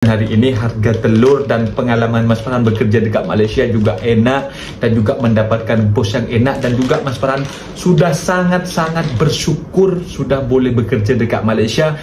Hari ini harga telur dan pengalaman Mas Farhan bekerja dekat Malaysia juga enak dan juga mendapatkan bos yang enak, dan juga Mas Farhan sudah sangat-sangat bersyukur sudah boleh bekerja dekat Malaysia.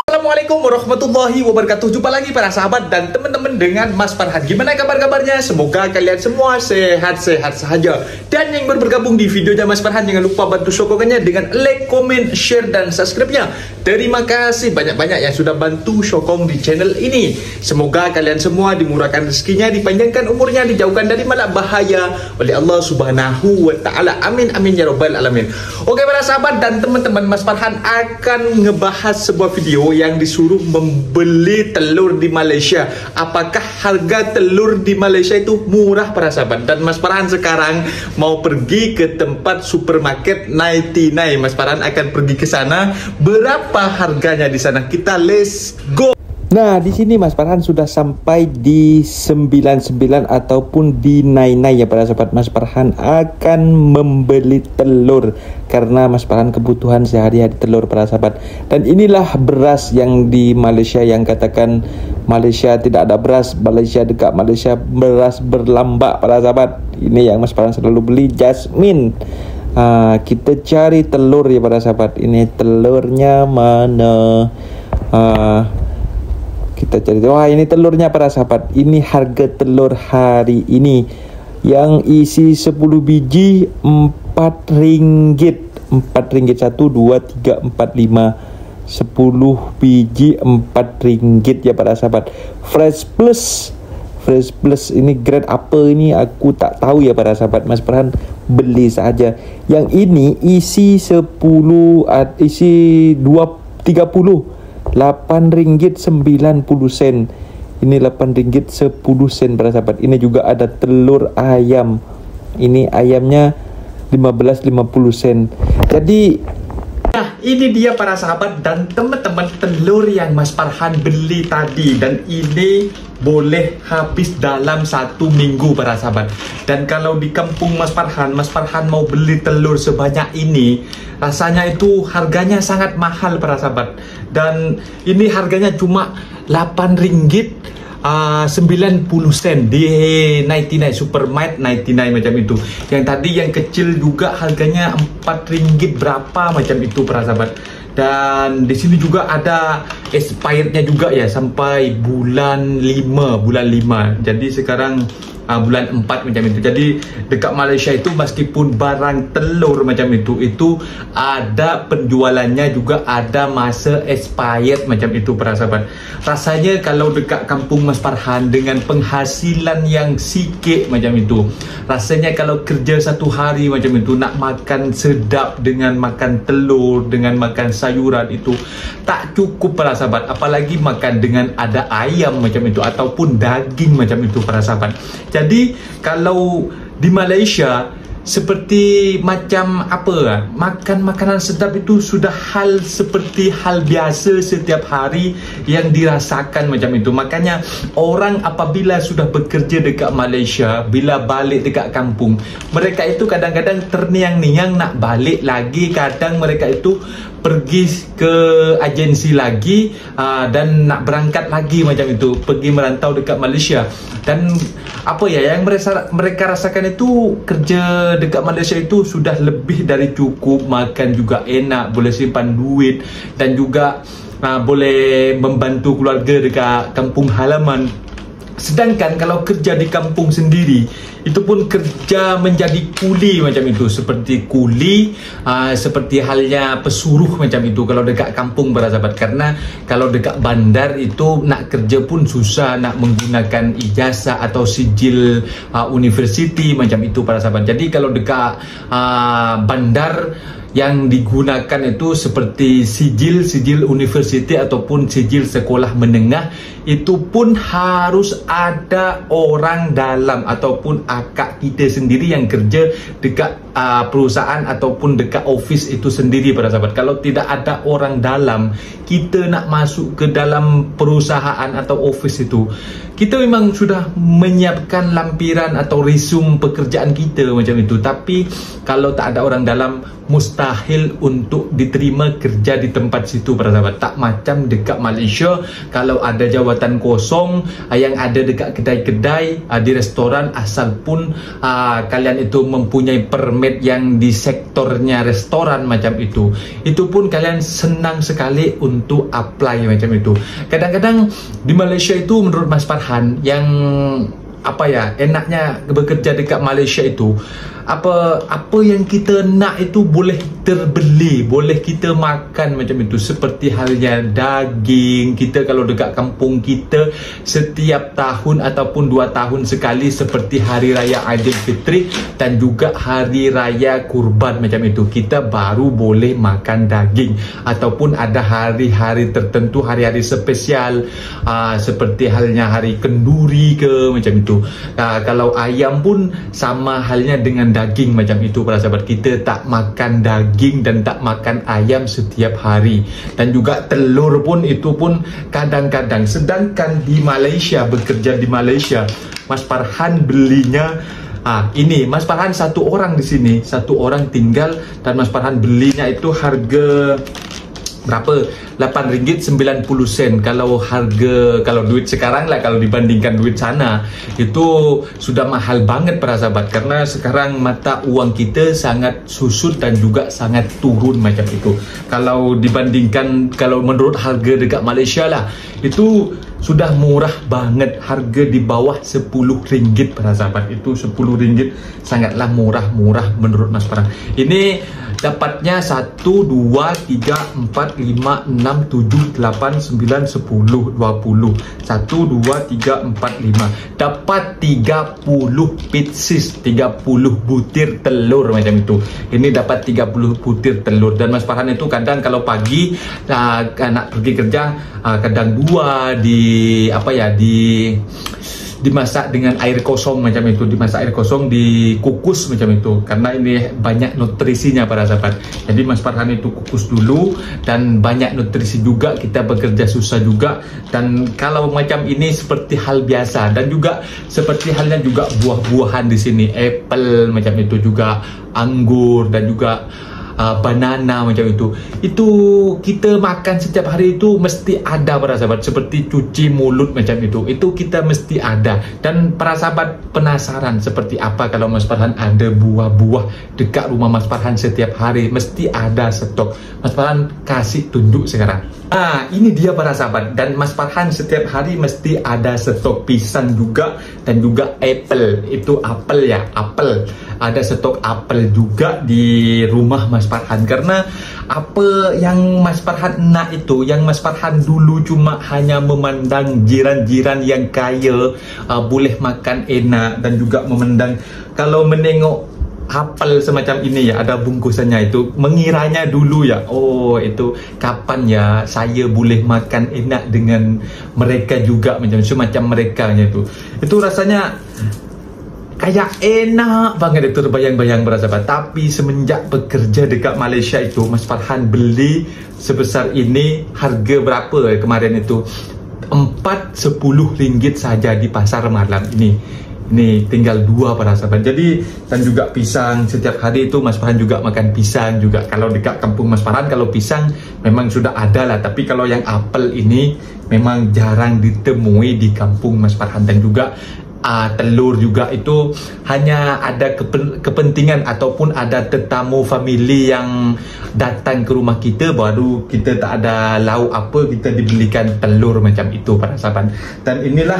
Assalamualaikum warahmatullahi wabarakatuh. Jumpa lagi para sahabat dan teman-teman dengan Mas Farhan. Gimana kabar-kabarnya? Semoga kalian semua sehat-sehat sahaja. Dan yang baru bergabung di videonya Mas Farhan, jangan lupa bantu sokongannya dengan like, komen, share dan subscribe-nya. Terima kasih banyak-banyak yang sudah bantu sokong di channel ini. Semoga kalian semua dimurahkan rezekinya, dipanjangkan umurnya, dijauhkan dari malap bahaya oleh Allah Subhanahu wa taala. Amin amin ya rabbal alamin. Oke para sahabat dan teman-teman, Mas Farhan akan ngebahas sebuah video yang disuruh membeli telur di Malaysia. Apakah harga telur di Malaysia itu murah para sahabat? Dan Mas Farhan sekarang mau pergi ke tempat supermarket 99. Mas Farhan akan pergi ke sana. Berapa harganya di sana? Kita let's go. Nah, di sini Mas Farhan sudah sampai di 99 ataupun di 99 ya para sahabat. Mas Farhan akan membeli telur karena Mas Farhan kebutuhan sehari-hari telur para sahabat. Dan inilah beras yang di Malaysia yang katakan Malaysia tidak ada beras, Malaysia dekat Malaysia beras berlambak para sahabat. Ini yang Mas Farhan selalu beli, Jasmine. Kita cari telur ya para sahabat. Ini telurnya mana? Kita cari. Wah, ini telurnya para sahabat. Ini harga telur hari ini yang isi 10 biji RM4. RM4 1, 2, 3, 4, 5 10 biji RM4 ya para sahabat. Fresh Plus ini grade apa ini aku tak tahu ya para sahabat. Mas Farhan beli saja. Yang ini isi 10 isi 30 RM8.90. Ini RM8.10 para sahabat. Ini juga ada telur ayam. Ini ayamnya 15.50 sen. Jadi nah, ini dia para sahabat dan teman-teman telur yang Mas Farhan beli tadi, dan ini boleh habis dalam 1 minggu para sahabat. Dan kalau di kampung Mas Farhan mau beli telur sebanyak ini, rasanya itu harganya sangat mahal para sahabat. Dan ini harganya cuma RM8.90 di 99 Supermart 99 macam itu. Yang tadi yang kecil juga harganya RM4 berapa macam itu para sahabat. Dan di sini juga ada expirednya juga ya, sampai bulan 5. Jadi sekarang bulan 4 macam itu. Jadi dekat Malaysia itu meskipun barang telur macam itu ada penjualannya juga, ada masa expired macam itu para sahabat. Rasanya kalau dekat kampung Mas Farhan dengan penghasilan yang sikit macam itu, rasanya kalau kerja 1 hari macam itu nak makan sedap dengan makan telur, dengan makan sayuran itu tak cukup para sahabat. Apalagi makan dengan ada ayam macam itu ataupun daging macam itu para sahabat. Jadi kalau di Malaysia seperti macam apa, makan makanan sedap itu sudah hal seperti hal biasa setiap hari yang dirasakan macam itu. Makanya orang apabila sudah bekerja dekat Malaysia, bila balik dekat kampung, mereka itu kadang-kadang terniang-niang nak balik lagi. Kadang mereka itu pergi ke agensi lagi dan nak berangkat lagi macam itu, pergi merantau dekat Malaysia. Dan apa ya yang mereka rasakan itu, kerja dekat Malaysia itu sudah lebih dari cukup, makan juga enak, boleh simpan duit, dan juga boleh membantu keluarga dekat kampung halaman. Sedangkan kalau kerja di kampung sendiri, itu pun kerja menjadi kuli macam itu, seperti kuli, seperti halnya pesuruh macam itu kalau dekat kampung para sahabat. Karena kalau dekat bandar itu nak kerja pun susah, nak menggunakan ijazah atau sijil universiti macam itu para sahabat. Jadi kalau dekat bandar yang digunakan itu seperti sijil universiti ataupun sijil sekolah menengah, itu pun harus ada orang dalam ataupun akak kita sendiri yang kerja dekat perusahaan ataupun dekat office itu sendiri para sahabat. Kalau tidak ada orang dalam, kita nak masuk ke dalam perusahaan atau office itu, kita memang sudah menyiapkan lampiran atau resume pekerjaan kita macam itu. Tapi kalau tak ada orang dalam, mustahil untuk diterima kerja di tempat situ para sahabat. Tak macam dekat Malaysia, kalau ada jawatan kosong yang ada dekat kedai-kedai, di restoran, asal pun kalian itu mempunyai permit yang di sektornya restoran macam itu pun kalian senang sekali untuk apply macam itu. Kadang-kadang di Malaysia itu, menurut Mas Farhan, yang enaknya bekerja dekat Malaysia itu, apa yang kita nak itu boleh terbeli, boleh kita makan macam itu. Seperti halnya daging kita kalau dekat kampung kita, setiap tahun ataupun 2 tahun sekali, seperti Hari Raya Aidilfitri dan juga Hari Raya Kurban macam itu, kita baru boleh makan daging. Ataupun ada hari-hari tertentu, hari-hari spesial, seperti halnya Hari Kenduri ke macam itu. Kalau ayam pun sama halnya dengan daging macam itu para sahabat. Kita tak makan daging dan tak makan ayam setiap hari. Dan juga telur pun, itu pun kadang-kadang. Sedangkan di Malaysia, bekerja di Malaysia, Mas Farhan belinya ini, Mas Farhan satu orang di sini, satu orang tinggal, dan Mas Farhan belinya itu harga berapa? RM8.90. Kalau duit sekarang lah, kalau dibandingkan duit sana, itu sudah mahal banget para sahabat. Karena sekarang mata uang kita sangat susut dan juga sangat turun macam itu. Kalau dibandingkan, kalau menurut harga dekat Malaysia lah, itu sudah murah banget. Harga di bawah RM10 para sahabat. Itu RM10 sangatlah murah menurut Mas Farhan. Ini dapatnya 1, 2, 3, 4, 5, 6, 7, 8, 9, 10, 20. 1, 2, 3, 4, 5. Dapat 30 pieces, 30 butir telur macam itu. Ini dapat 30 butir telur. Dan Mas Farhan itu kadang kalau pagi nak pergi kerja, kadang 2 dimasak dengan air kosong macam itu, dimasak air kosong, dikukus macam itu, karena ini banyak nutrisinya para sahabat. Jadi Mas Farhan itu kukus dulu, dan banyak nutrisi juga, kita bekerja susah juga. Dan kalau macam ini seperti hal biasa. Dan juga seperti halnya juga buah-buahan di sini, apple macam itu, juga anggur, dan juga banana macam itu kita makan setiap hari itu mesti ada para sahabat. Seperti cuci mulut macam itu kita mesti ada. Dan para sahabat penasaran seperti apa kalau Mas Farhan ada buah-buah dekat rumah Mas Farhan setiap hari, mesti ada stok. Mas Farhan kasih tunjuk sekarang. Ini dia para sahabat. Dan Mas Farhan setiap hari mesti ada stok pisang juga, dan juga apple. Itu apel ya, apel. Ada stok apel juga di rumah Mas Farhan. Karena apa yang Mas Farhan nak itu, yang Mas Farhan dulu cuma hanya memandang jiran-jiran yang kaya boleh makan enak, dan juga memandang, kalau menengok apel semacam ini ya, ada bungkusannya itu, mengiranya dulu ya, oh itu kapan ya saya boleh makan enak dengan mereka juga, macam semacam mereka itu rasanya kayak enak banget itu, terbayang-bayang para sahabat. Tapi semenjak bekerja dekat Malaysia itu, Mas Farhan beli sebesar ini, harga berapa kemarin itu, RM4-10 saja di pasar malam ini. Ini tinggal 2 para sahabat. Jadi, dan juga pisang setiap hari itu Mas Farhan juga makan pisang juga. Kalau dekat kampung Mas Farhan, kalau pisang memang sudah ada lah. Tapi kalau yang apel ini memang jarang ditemui di kampung Mas Farhan. Dan juga telur juga itu hanya ada kepentingan ataupun ada tetamu family yang datang ke rumah kita, baru kita tak ada lauk apa, kita dibelikan telur macam itu para sahabat. Dan inilah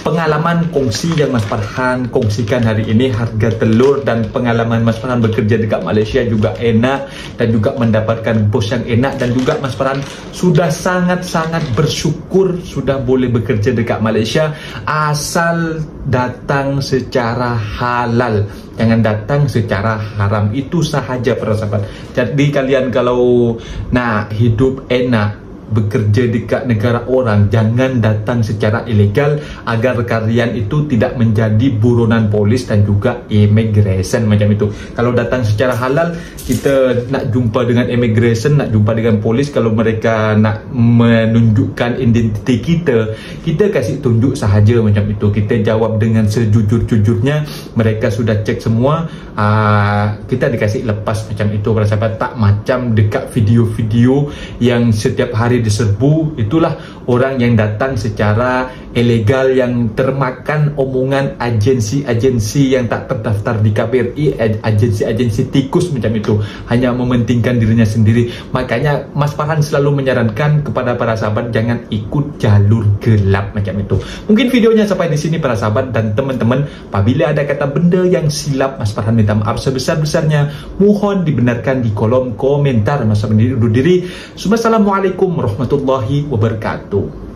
pengalaman kongsi yang Mas Farhan kongsikan hari ini, harga telur dan pengalaman Mas Farhan bekerja dekat Malaysia juga enak, dan juga mendapatkan bos yang enak. Dan juga Mas Farhan sudah sangat-sangat bersyukur sudah boleh bekerja dekat Malaysia, asal datang secara halal, jangan datang secara haram. Itu sahaja para sahabat. Jadi kalian kalau nak hidup enak, bekerja dekat negara orang, jangan datang secara ilegal agar kalian itu tidak menjadi buronan polis dan juga immigration macam itu. Kalau datang secara halal, kita nak jumpa dengan immigration, nak jumpa dengan polis, kalau mereka nak menunjukkan identiti kita, kita kasih tunjuk sahaja macam itu. Kita jawab dengan sejujur-jujurnya, mereka sudah cek semua, kita dikasih lepas macam itu para sahabat. Tak macam dekat video-video yang setiap hari diserbu, itulah orang yang datang secara ilegal yang termakan omongan agensi-agensi yang tak terdaftar di KBRI, agensi-agensi tikus macam itu, hanya mementingkan dirinya sendiri. Makanya Mas Farhan selalu menyarankan kepada para sahabat jangan ikut jalur gelap macam itu. Mungkin videonya sampai di sini para sahabat dan teman-teman. Apabila ada kata benda yang silap, Mas Farhan minta maaf sebesar-besarnya. Mohon dibenarkan di kolom komentar. Mas Farhan undur diri. Assalamualaikum warahmatullahi wabarakatuh.